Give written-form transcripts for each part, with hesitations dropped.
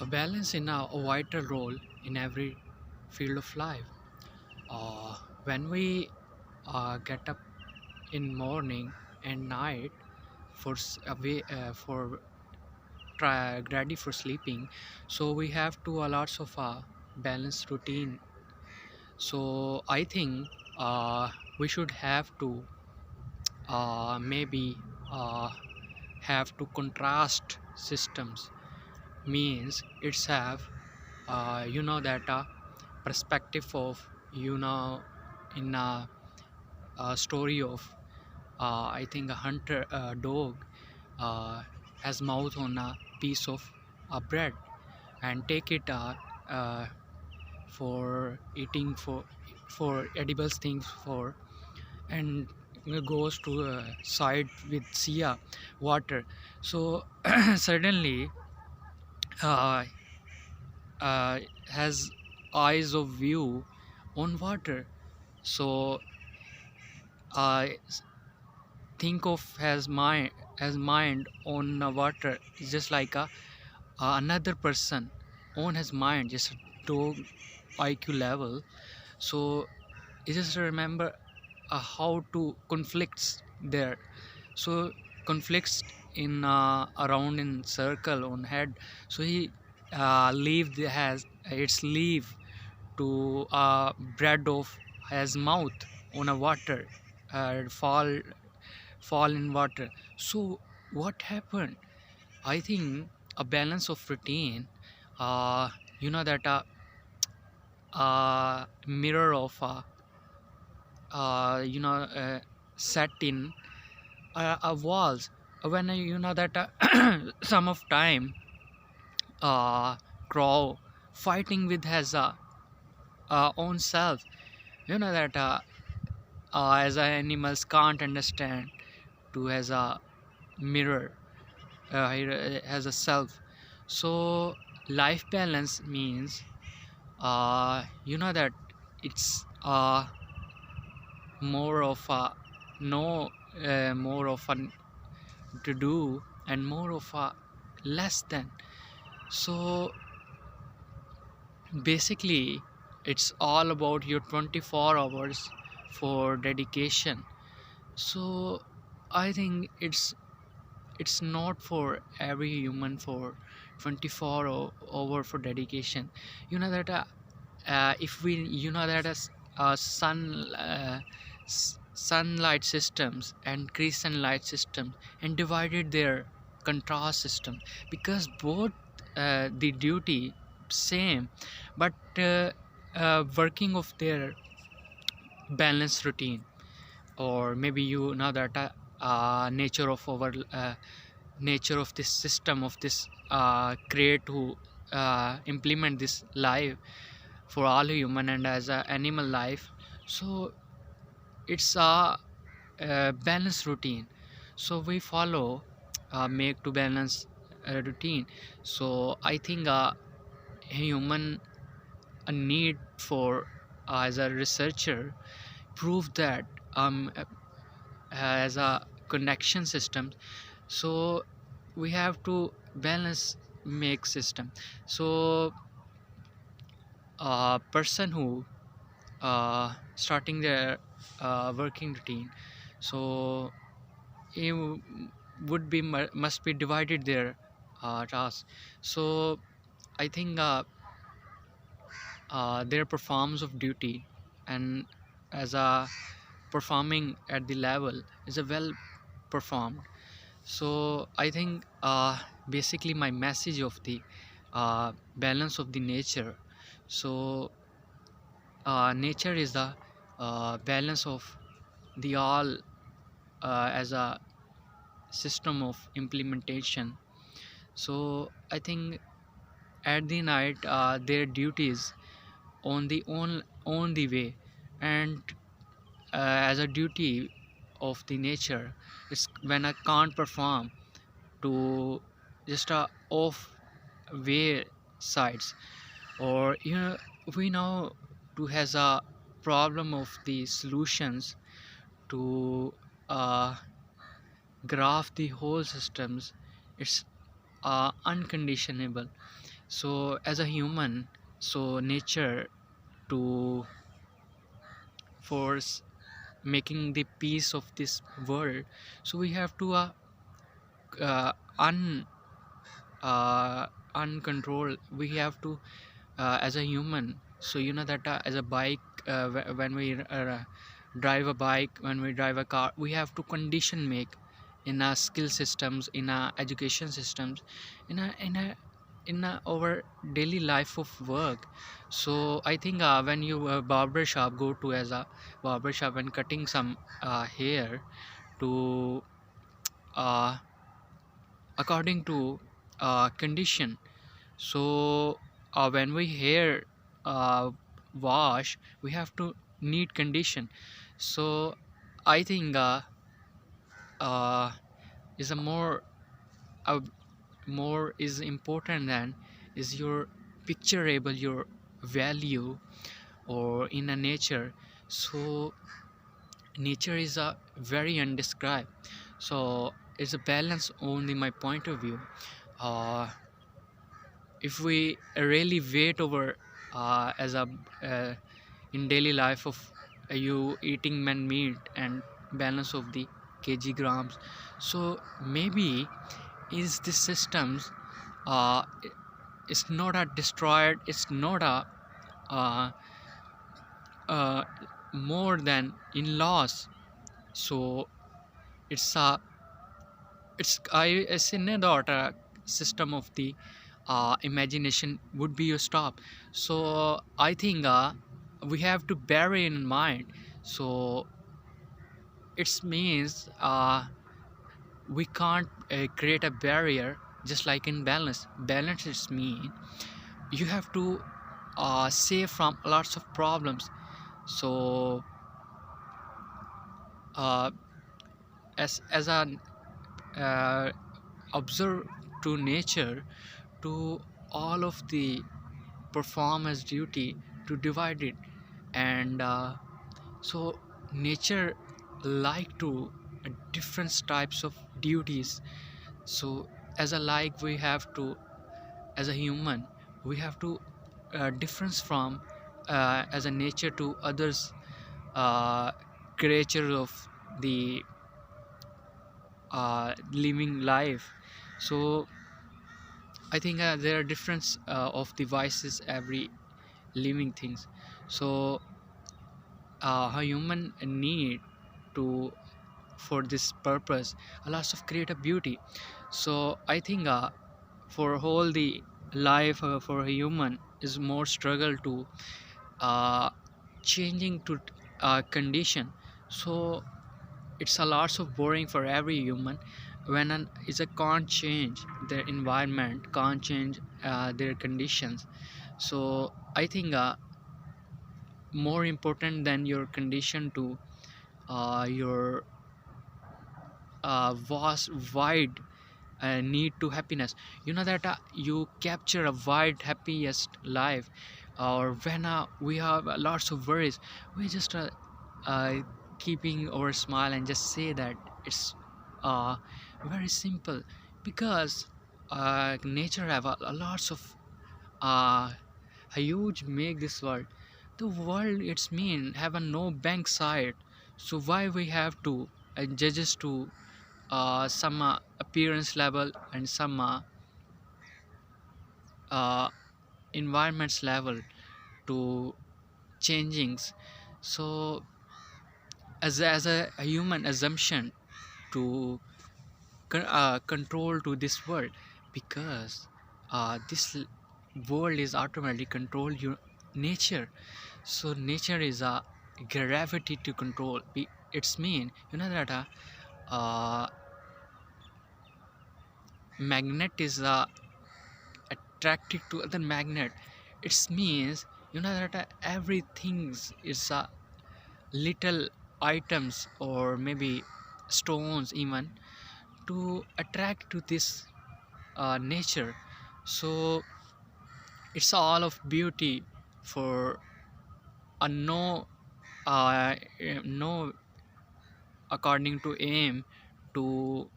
A balance in a vital role in every field of life. When we get up in morning and night for ready for sleeping, so we have to a lots of balanced routine. So I think we should have to maybe uh, have to contrast systems, means it's have that perspective of in a story of I think a hunter dog uh, has mouth on a piece of bread and take it uh, for eating for edible things for, and goes to a side with sea water. So suddenly uh, has eyes of view on water. So I think of has mind on water, just like another person on his mind, just dog IQ level. So you just remember how to conflicts there. So conflicts in around in circle on head. So he leave the has its leave to bread of his mouth on a water, fall in water. So what happened? I think a balance of routine. Uh, that mirror of set in walls. When that some of time crow fighting with his own self. That as animals can't understand to as a mirror, as a self. So life balance means that it's more of a no more of a to do and more of a less than. So basically it's all about your 24 hours for dedication. So I think it's not for every human for 24 hour for dedication. That if we that as sunlight systems and crescent light systems and divided their contrast system, because both the duty same, but working of their balanced routine. Or maybe that nature of our nature of this system of this create to implement this life for all human and as a animal life. So it's a balanced routine. So we follow make to balance routine. So I think a human a need for as a researcher prove that as a connection system. So we have to balance make system. So a person who starting their working routine, so he would be must be divided their tasks. So I think their performance of duty and as a performing at the level is a well performed. So I think basically my message of the balance of the nature. So nature is the balance of the all as a system of implementation. So I think at the night their duties on the way, and as a duty of the nature is when I can't perform to just off way sides. Or we know to has a problem of the solutions to uh, graph the whole systems. It's unconditionable. So as a human, so nature to force making the peace of this world, so we have to uh, un uncontrolled, we have to as a human. So you know that as a bike, when we drive a bike, when we drive a car, we have to condition make in our skill systems, in our education systems, in our daily life of work. So I think when you barber shop, go to as a barber shop and cutting some hair to uh, according to condition. So when we hair wash, we have to need condition. So I think uh, is a uh, more is important than is your pictureable, your value or in a nature. So nature is a very undescribed, so it's a balance only my point of view. uh, if we really wait over as a uh, in daily life of you eating man meat and balance of the kg, so maybe is the systems uh, it's not a destroyed, it's not a uh, uh, more than in loss. So it's a I say that system of the imagination would be your stop. So I think we have to bear in mind. So it means we can't create a barrier, just like in balance is mean you have to save from lots of problems. So uh, as a uh, observe to nature, to all of the perform as duty to divide it. And so nature like to different types of duties. So as a like we have to, as a human, we have to difference from as a nature to others creature of the living life. So I think there are difference of devices every living things. So a human need to for this purpose a lot of creative beauty. So I think for whole the life for a human is more struggle to uh, changing to condition. So it's a lots of boring for every human when an is a can't change their environment, can't change their conditions. So I think more important than your condition to your vast wide need to happiness. You know that you capture a wide happiest life, or when we have lots of worries, we just uh, keeping our smile and just say that it's uh, very simple, because nature have a lots of uh, a huge make this world. The world it's mean have a no bank side. So why we have to judges to some appearance level and some uh, environments level to changings. So as a human assumption to control to this world, because this world is automatically control your nature. So nature is a gravity to control. It's mean you know that magnet is attracted to other magnet. It means you know that everything is little items or maybe stones even to attract to this nature. So it's all of beauty for a no no according to aim to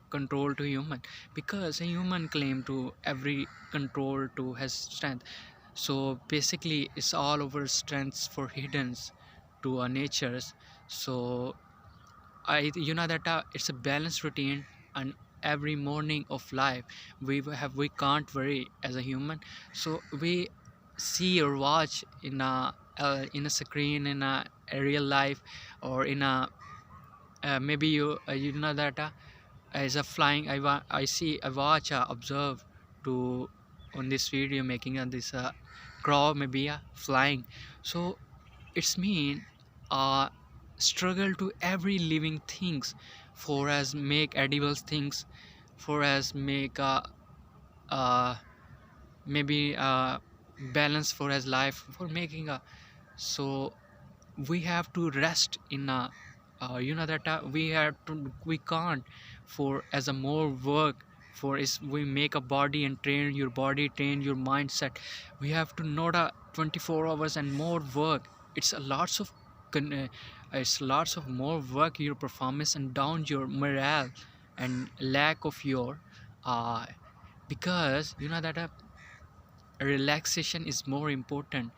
control to human, because a human claim to every control to has strength. So basically it's all over strengths for hidden to our natures. So I that it's a balanced routine, and every morning of life we can't worry as a human. So we see or watch in a screen in a real life, or in a maybe you that as a flying I see I watch observe to on this video making this crow maybe flying. So it's mean uh struggle to every living things for as make edible things, for as make uh maybe balance for as life for making a. So we have to rest in a that we can't for as a more work for is we make a body and train your body, train your mindset. We have to not a 24 hours and more work. It's a lots of it's lots of more work your performance and down your morale and lack of your uh because that relaxation is more important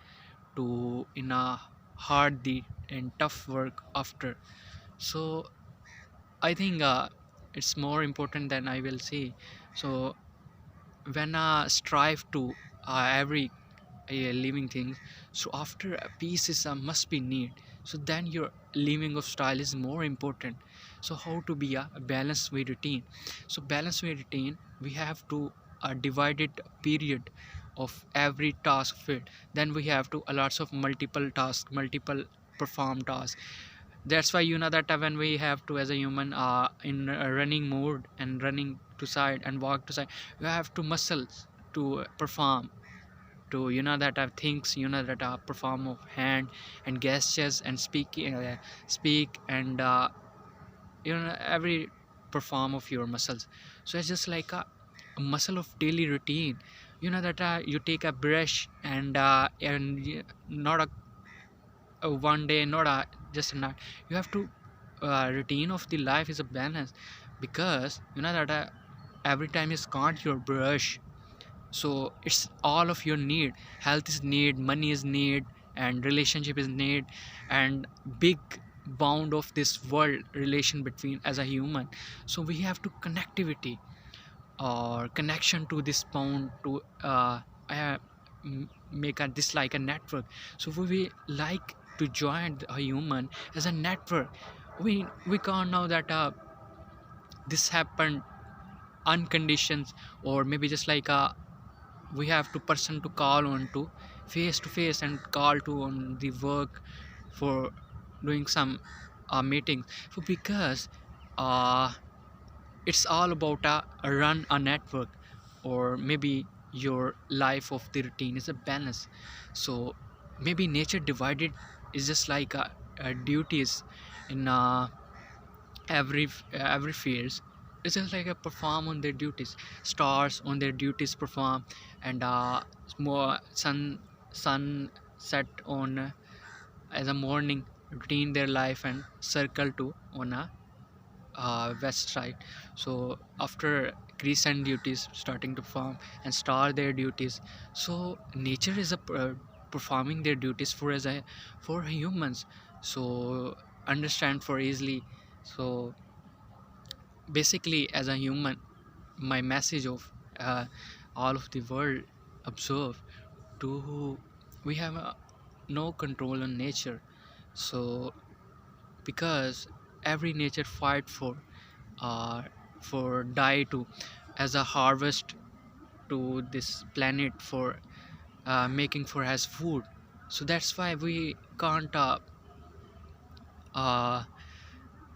to in a hard and tough work after. So I think it's more important than I will say. So when strive to every living things, so after a piece is must be need. So then your living of style is more important. So how to be a balanced way routine. So balanced way routine we have to divided period of every task fit. Then we have to a lots of multiple tasks, multiple perform tasks. That's why that when we have to as a human in a running mode and running to side and walk to side, you have to muscles to perform to that have things that are perform of hand and gestures and speak and every perform of your muscles. So it's just like a muscle of daily routine. That you take a brush and not a one day, not a just a night. You have to routine of the life is a balance, because that every time you can't your brush. So it's all of your need. Health is need, money is need, and relationship is need, and big bound of this world relation between as a human. So we have to connectivity or connection to this bound to uh, make a this like a network. So we like to join a human as a network. We can't know that this happened unconditions, or maybe just like we have to person to call on to face and call to on the work for doing some meetings. So because uh, it's all about a run a network, or maybe your life of the routine is a balance. So maybe nature divided is just like duties in every fields. It's just like a perform on their duties. Stars on their duties perform, and more sun set on as a morning routine their life and circle to on a west side. So after crescent duties starting to perform and star their duties. So nature is performing their duties for as a for humans. So understand for easily. So basically as a human, my message of all of the world observe to we have no control on nature. So because every nature fight uh, for die to as a harvest to this planet for making for as food. So that's why we can't uh,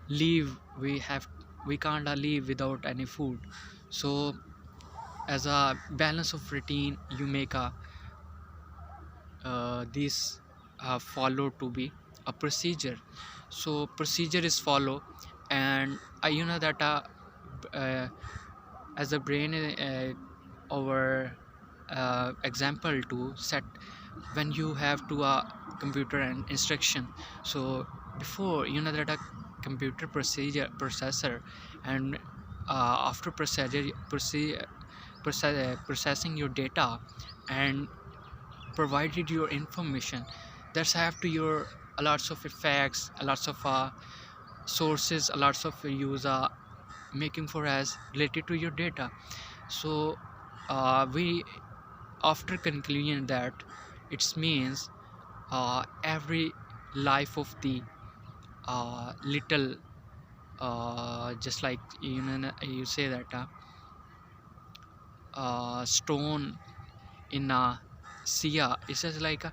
live we can't live without any food. So as a balance of routine you make a this follow to be a procedure. So procedure is follow, and that uh, as a brain our example to set when you have to a computer and instruction. So before that a computer procedure processor and after processing your data and provided your information, that's have to your a lots of effects, a lots of sources, a lots of use making for as related to your data. So we after conclusion that it means every life of the little just like you say that stone in Sia is just like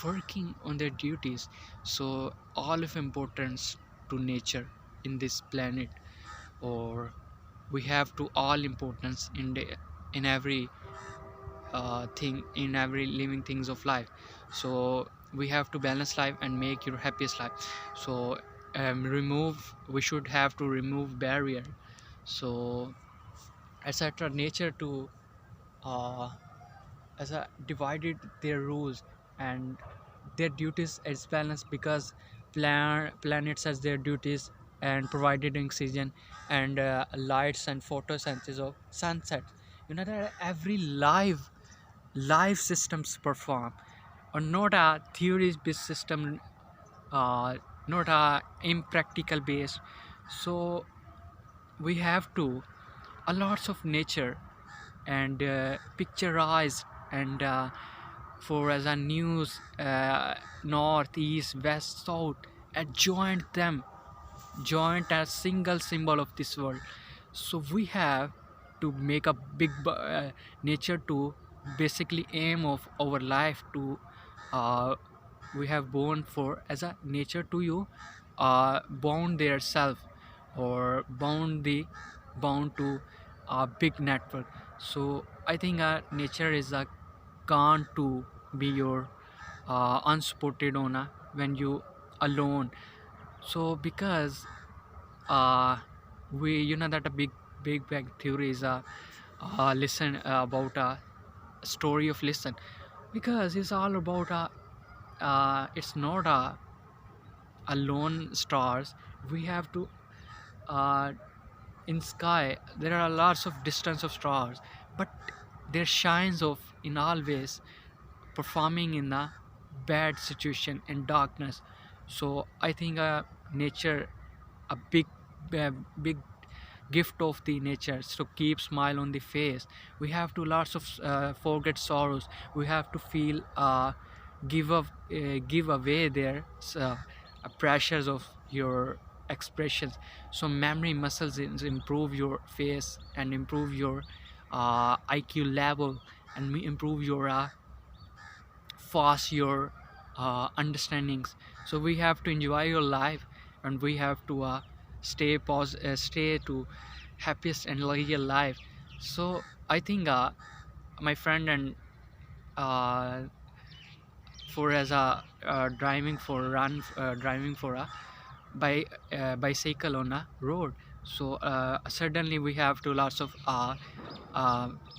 working on their duties. So all of importance to nature in this planet, or we have to all importance in every thing, in every living things of life. So we have to balance life and make your happiest life. So remove we should have to remove barrier. So etc nature to uh, as a divided their rules and their duties as balanced, because planets as their duties and provided oxygen and lights and photosynthesis of sunsets. That every live systems perform, or not a theories based system, not a impractical based. So we have to a lots of nature and picturized and for as a news, north, east, west, south, and joined as single symbol of this world. So we have to make a nature to basically aim of our life to uh, we have born for as a nature to you bound their self, or bound to a big network. So I think nature is a can't to be your unsupported owner when you alone. So because we that a big bang theory is a listen about a story of listen, because it's all about it's not a lone stars. We have to uh, in sky there are lots of distance of stars, but their shines of in always performing in a bad situation and darkness. So I think nature a uh, big gift of the nature, so keep smile on the face. We have to lots of forget sorrows. We have to feel give away their pressures of your expressions. So memory muscles improve your face and improve your IQ level, and improve your fast your understandings. So we have to enjoy your life, and we have to stay to happiest and loyal life. So I think my friend and uh, for as a driving for a bicycle on a road. So suddenly we have to lots of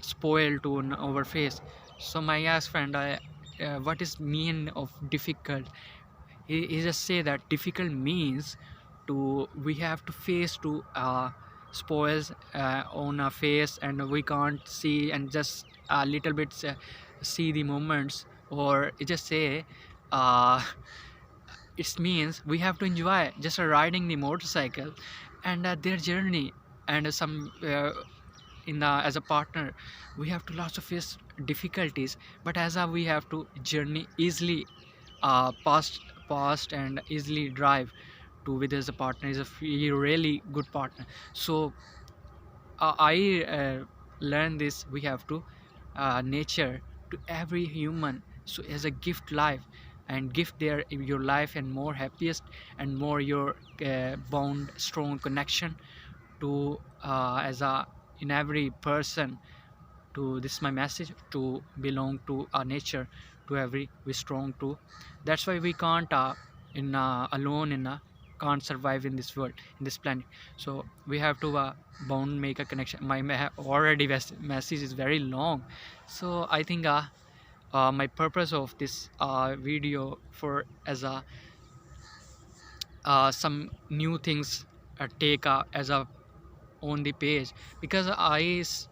spoil to our face. So my asked friend, what is mean of difficult? He just say that difficult means to we have to face to spoils on our face, and we can't see and just a little bit see the moments, or it just say uh, it means we have to enjoy just riding the motorcycle and their journey, and some in the as a partner we have to lots of face difficulties, but as a we have to journey easily past and easily drive to with as a partner is a really good partner. So I learned this. We have to nature to every human, so as a gift life, and gift their your life and more happiest and more your bond strong connection to as a in every person. To this is my message to belong to our nature, to every we strong too. That's why we can't in alone in can't survive in this world, in this planet. So we have to bound make a connection. My already message is very long. So I think my purpose of this video for as a some new things take as a on the page, because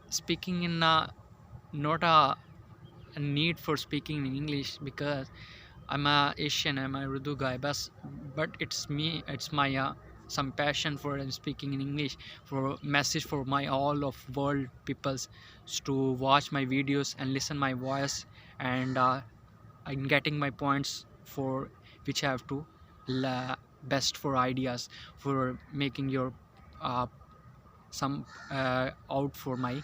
speaking in not a need for speaking in English, because I'm a Asian, I'm a Urdu guy, but it's me, it's my some passion for speaking in English, for message for my all of world peoples to watch my videos and listen my voice, and I'm getting my points for which I have to best for ideas for making your uh, some out for my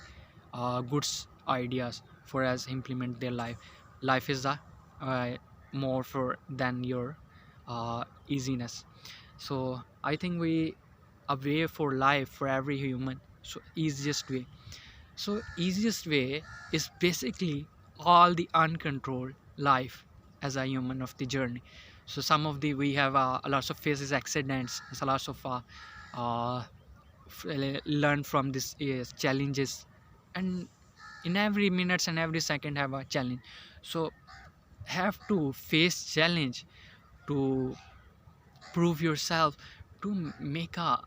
goods ideas for as implement their life. Life is the uh, more for than your easiness. So I think we a way for life for every human. So easiest way is basically all the uncontrolled life as a human of the journey. So some of the we have a lots of faces accidents, a lots of uh, learn from this challenges, and in every minutes and every second have a challenge. So have to face challenge to prove yourself, to make a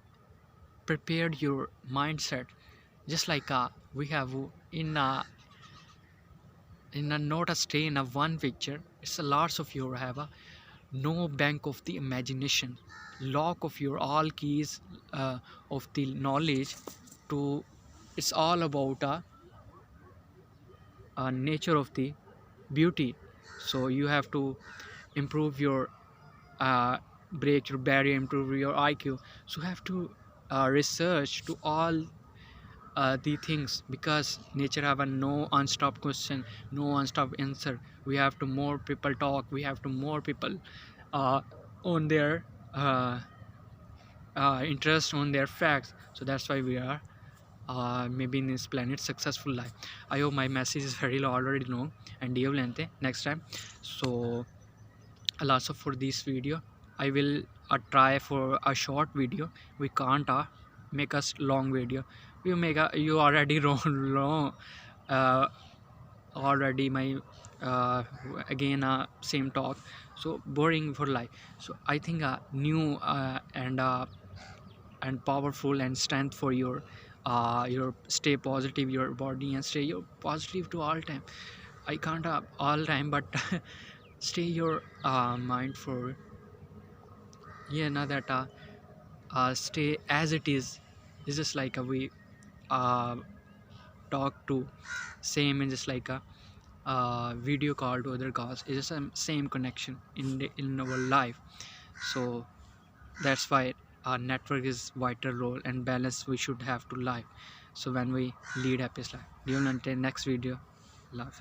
prepared your mindset, just like we have in a not a stay in a one picture, it's a lots of your have a no bank of the imagination, lock of your all keys of the knowledge to, it's all about nature of the beauty. So you have to improve your uh, break your barrier, improve your IQ. So you have to research to all the things, because nature have a no unstop question, no unstop answer. We have to more people talk, we have to more people uh, on their uh, interest on their facts. So that's why we are maybe in this planet successful life. I hope my message is very already long and deep lengthy next time. So also for this video I will try for a short video. We can't make us long video. You make a you already long uh, already my uh, again same talk, so boring for life. So I think new and powerful and strength for your stay positive your body and stay your positive to all time. I can't all time, but stay your mind for now that stay as it is. It's just like a we uh, talk to same, and just like a video call to other calls. It's just a same connection in our life. So that's why our network is vital role and balance we should have to life. So when we lead happiest life, do you until next video. Love.